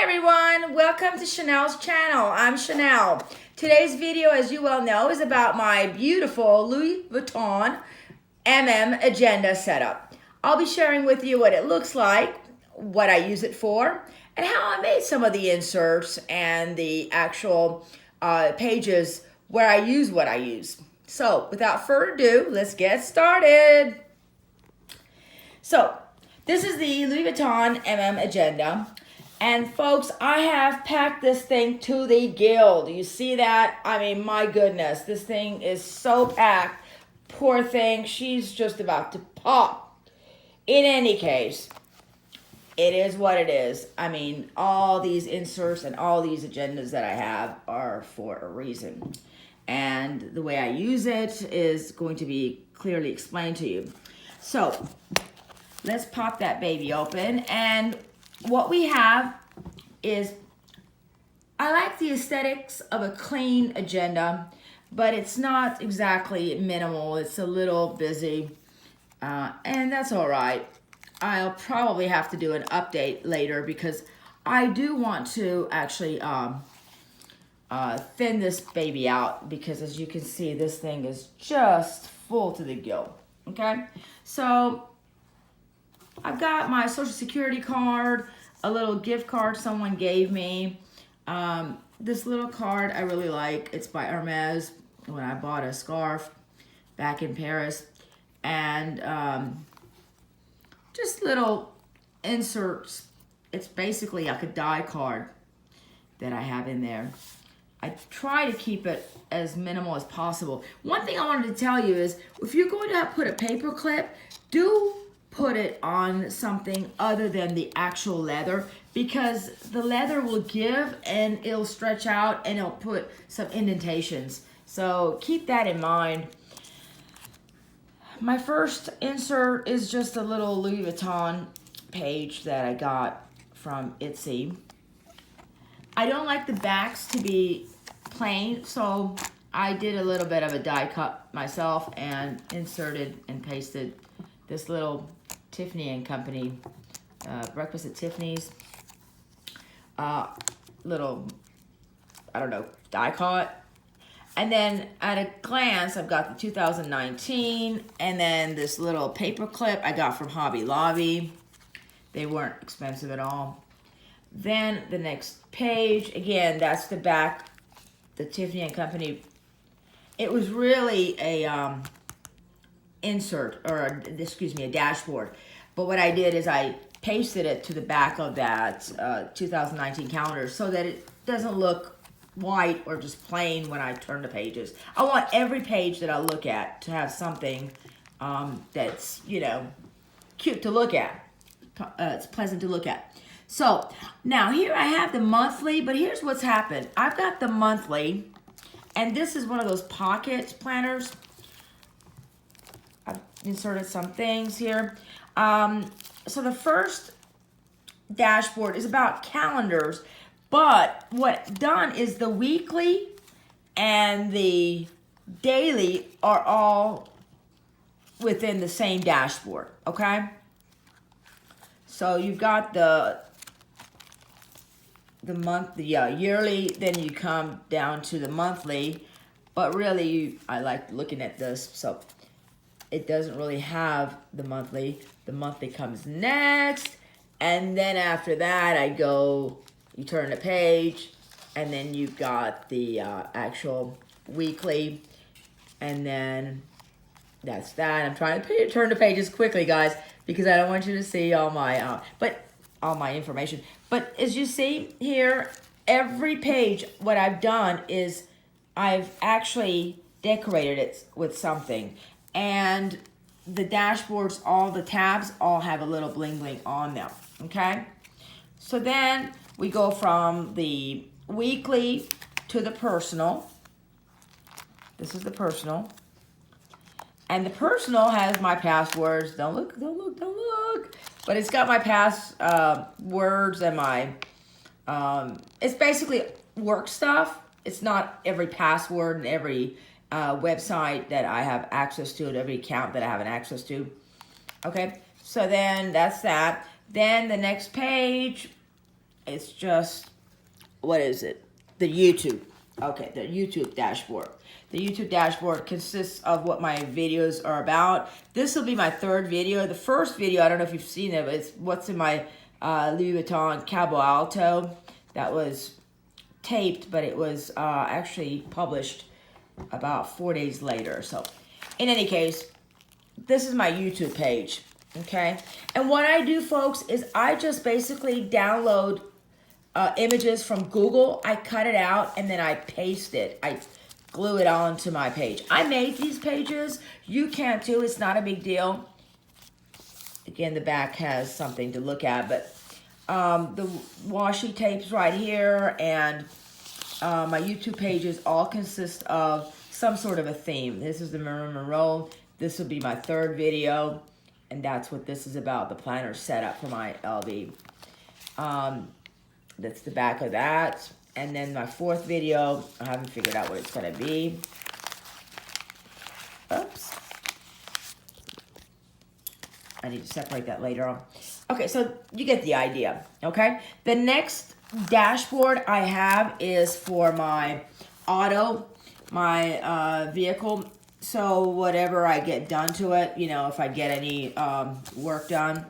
everyone, welcome to Chanel's channel. I'm Chanel. Today's video, as you well know, is about my beautiful Louis Vuitton agenda setup. I'll be sharing with you what it looks like, what I use it for, and how I made some of the inserts and the actual pages where I use what I use. So without further ado, let's get started. So this is the Louis Vuitton agenda. And folks, I have packed this thing to the gill. You see that? I mean, my goodness, this thing is so packed. Poor thing, she's just about to pop. In any case, it is what it is. I mean, all these inserts and all these agendas that I have are for a reason. And the way I use it is going to be clearly explained to you. So, let's pop that baby open. And what we have is, I like the aesthetics of a clean agenda, but it's not exactly minimal. It's a little busy, and that's all right. I'll probably have to do an update later because I do want to actually thin this baby out because, as you can see, this thing is just full to the gill. Okay, so I've got my social security card, a little gift card someone gave me. This little card I really like. It's by Hermes when I bought a scarf back in Paris. And just little inserts. It's basically like a die card that I have in there. I try to keep it as minimal as possible. One thing I wanted to tell you is if you're going to put a paper clip, do put it on something other than the actual leather, because the leather will give and it'll stretch out and it'll put some indentations. So keep that in mind. My first insert is just a little Louis Vuitton page that I got from Etsy. I don't like the backs to be plain, so I did a little bit of a die cut myself and inserted and pasted this little Tiffany & Company, Breakfast at Tiffany's, little, I don't know, die cut. And then at a glance, I've got the 2019, and then this little paper clip I got from Hobby Lobby. They weren't expensive at all. Then the next page, again, that's the back, the Tiffany & Company. It was really a insert, or excuse me, a dashboard. But what I did is I pasted it to the back of that 2019 calendar so that it doesn't look white or just plain when I turn the pages. I want every page that I look at to have something that's, you know, cute to look at. It's pleasant to look at. So now here I have the monthly, but here's what's happened. I've got the monthly, and this is one of those pocket planners. I've inserted some things here. So the first dashboard is about calendars, but what's done is the weekly and the daily are all within the same dashboard, okay? So you've got the yearly, then you come down to the monthly, but really I like looking at this, so it doesn't really have the monthly. The monthly comes next, and then after that I go, you turn the page, and then you've got the actual weekly, and then that's that. I'm trying to turn the pages quickly, guys, because I don't want you to see all my all my information. But as you see here, every page, what I've done is I've actually decorated it with something. And the dashboards, all the tabs, all have a little bling bling on them, okay? So then we go from the weekly to the personal. This is the personal. And the personal has my passwords. Don't look, don't look, don't look. But it's got my passwords and my, it's basically work stuff. It's not every password and every website that I have access to, and every account that I have an access to. Okay, so then that's that. Then the next page It's just, what is it? The YouTube. Okay, the YouTube dashboard. The YouTube dashboard consists of what my videos are about. This will be my third video. The first video, I don't know if you've seen it, but it's what's in my Louis Vuitton Cabo Alto. That was taped, but it was actually published about 4 days later. So, in any case, this is my YouTube page, okay? And what I do, folks, is I just basically download images from Google. I cut it out, and then I paste it. I glue it onto my page. I made these pages. You can too. It's not a big deal. Again, the back has something to look at, but the washi tape's right here, and my YouTube pages all consist of some sort of a theme. This is the Marilyn Monroe. This will be my third video, and that's what this is about, the planner setup for my LV. That's the back of that. And then my fourth video, I haven't figured out what it's going to be. Oops. I need to separate that later on. Okay, so you get the idea, okay? The next dashboard I have is for my auto, my vehicle. So whatever I get done to it, you know, if I get any work done,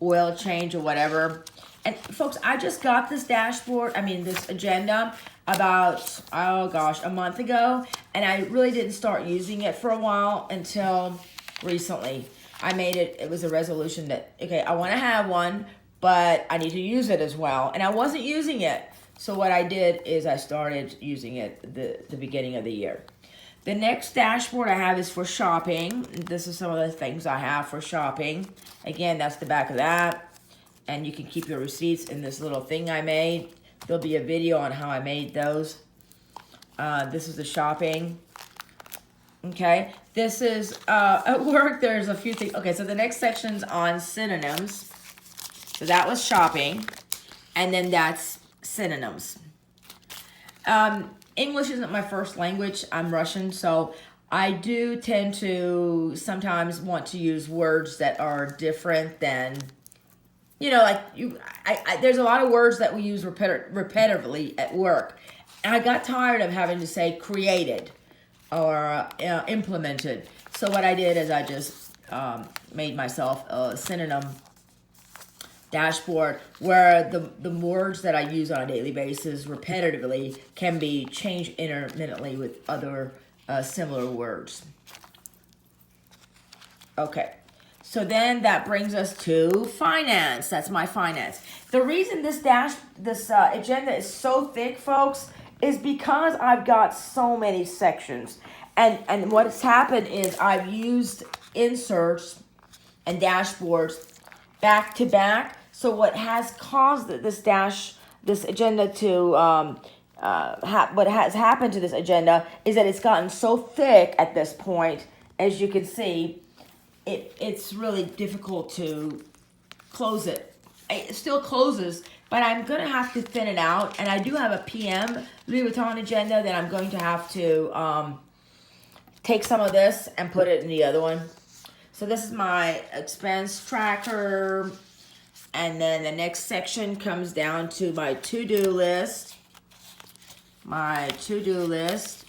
oil change or whatever. And folks, I just got this dashboard, this agenda about, oh gosh, a month ago. And I really didn't start using it for a while until recently. I made it, it was a resolution that, okay, I want to have one, but I need to use it as well. And I wasn't using it. So what I did is I started using it the beginning of the year. The next dashboard I have is for shopping. This is some of the things I have for shopping. Again, that's the back of that. And you can keep your receipts in this little thing I made. There'll be a video on how I made those. This is the shopping. Okay, this is at work. There's a few things. Okay, so the next section's on synonyms. So that was shopping, and then that's synonyms. English isn't my first language. I'm Russian, so I do tend to sometimes want to use words that are different than, you know, like there's a lot of words that we use repetitively at work. And I got tired of having to say created or implemented. So what I did is I just made myself a synonym dashboard where the words that I use on a daily basis repetitively can be changed intermittently with other similar words. Okay. So then that brings us to finance. That's my finance. The reason this agenda is so thick, folks, is because I've got so many sections. And what's happened is I've used inserts and dashboards back to back. So what has caused this agenda to what has happened to this agenda is that it's gotten so thick at this point, as you can see. It's really difficult to close it. It still closes, but I'm going to have to thin it out. And I do have a PM Louis Vuitton agenda that I'm going to have to take some of this and put it in the other one. So this is my expense tracker. And then the next section comes down to my to-do list. My to-do list.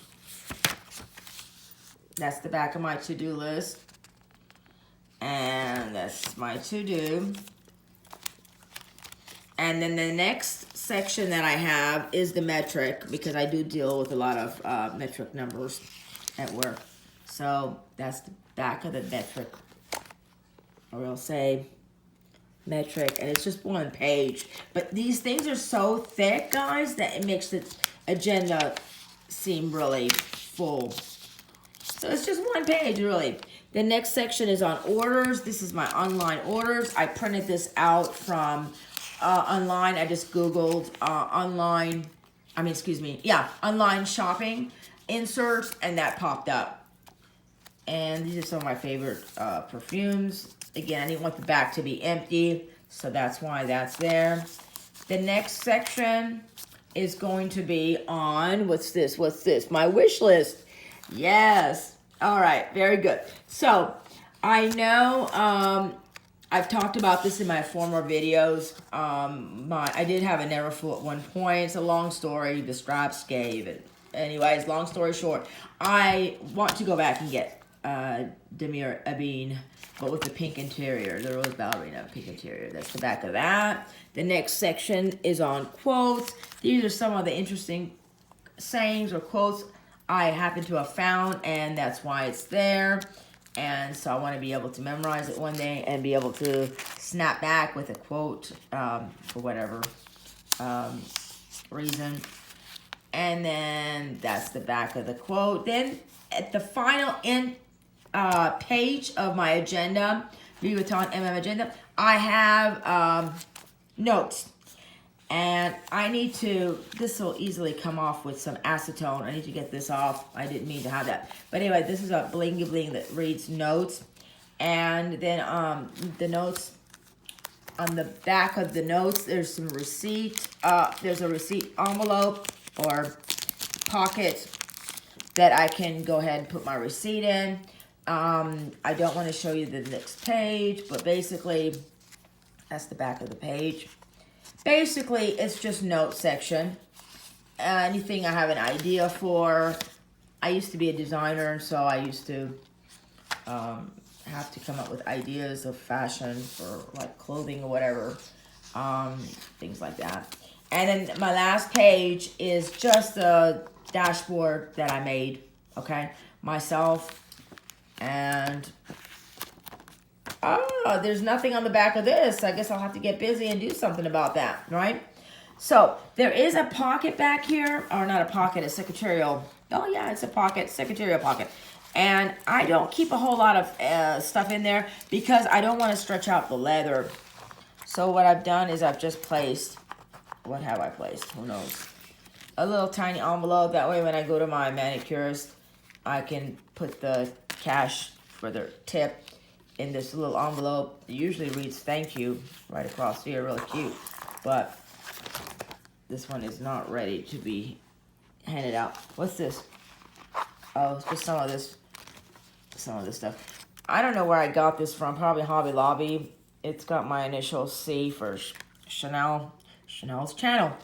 That's the back of my to-do list. And that's my to-do. And then the next section that I have is the metric, because I do deal with a lot of metric numbers at work. So that's the back of the metric. Or I'll say metric, and it's just one page. But these things are so thick, guys, that it makes the agenda seem really full. So it's just one page, really. The next section is on orders. This is my online orders. I printed this out from online. I just Googled online shopping inserts, and that popped up. And these are some of my favorite perfumes. Again, I didn't want the back to be empty, so that's why that's there. The next section is going to be on, what's this? My wish list. Yes. All right, very good. So I know I've talked about this in my former videos. I did have a never full at one point. It's a long story. The straps gave it. Anyways, long story short, I want to go back and get Demir Abin, but with the pink interior, the rose ballerina pink interior. That's the back of that. The next section is on quotes. These are some of the interesting sayings or quotes I happen to have found, and that's why it's there. And so I want to be able to memorize it one day and be able to snap back with a quote for whatever reason. And then that's the back of the quote. Then at the final end page of my agenda, Vuitton agenda, I have notes. And I need to, this will easily come off with some acetone. I need to get this off. I didn't mean to have that. But anyway, this is a blingy bling that reads notes. And then the notes, on the back of the notes, there's some receipt. There's a receipt envelope or pocket that I can go ahead and put my receipt in. I don't want to show you the next page, but basically, that's the back of the page. Basically, it's just note section. Anything I have an idea for. I used to be a designer, so I used to have to come up with ideas of fashion for like clothing or whatever. Things like that. And then my last page is just a dashboard that I made, okay, myself. And there's nothing on the back of this. I guess I'll have to get busy and do something about that, right? So there is a pocket back here, or not a pocket, a secretarial. Oh yeah, it's a pocket, secretarial pocket. And I don't keep a whole lot of stuff in there because I don't want to stretch out the leather. So what I've done is I've just placed, what have I placed? Who knows? A little tiny envelope. That way when I go to my manicurist, I can put the cash for their tip in this little envelope. It usually reads thank you right across here, really cute. But this one is not ready to be handed out. What's this? Oh, it's just some of this stuff. I don't know where I got this from, probably Hobby Lobby. It's got my initial C for Chanel's channel.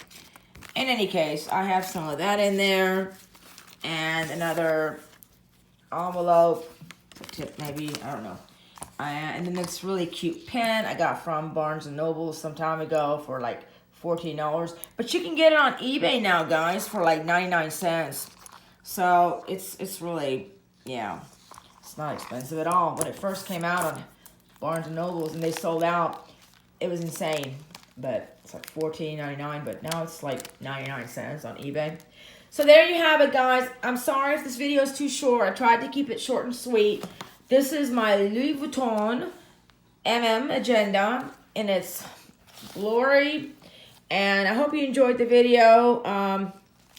In any case, I have some of that in there. And another envelope, tip maybe, I don't know. And then this really cute pen I got from Barnes & Noble some time ago for like $14. But you can get it on eBay now, guys, for like 99 cents. So it's really, yeah, it's not expensive at all. When it first came out on Barnes & Nobles and they sold out, it was insane. But it's like $14.99, but now it's like 99 cents on eBay. So there you have it, guys. I'm sorry if this video is too short. I tried to keep it short and sweet. This is my Louis Vuitton agenda in its glory. And I hope you enjoyed the video and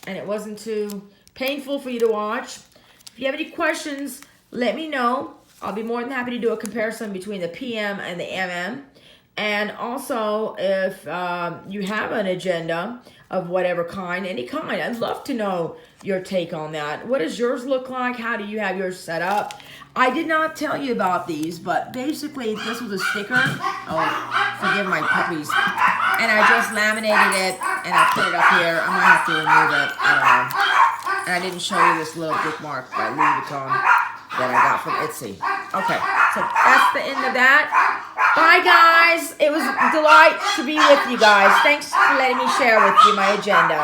it wasn't too painful for you to watch. If you have any questions, let me know. I'll be more than happy to do a comparison between the PM and the MM. And also, if you have an agenda of whatever kind, any kind, I'd love to know your take on that. What does yours look like? How do you have yours set up? I did not tell you about these, but basically this was a sticker. Oh, forgive my puppies. And I just laminated it and I put it up here. I might have to remove it. I don't know. And I didn't show you this little bookmark by Louis Vuitton that I got from Etsy. Okay, so that's the end of that. Bye, guys. It was a delight to be with you guys. Thanks for letting me share with you my agenda.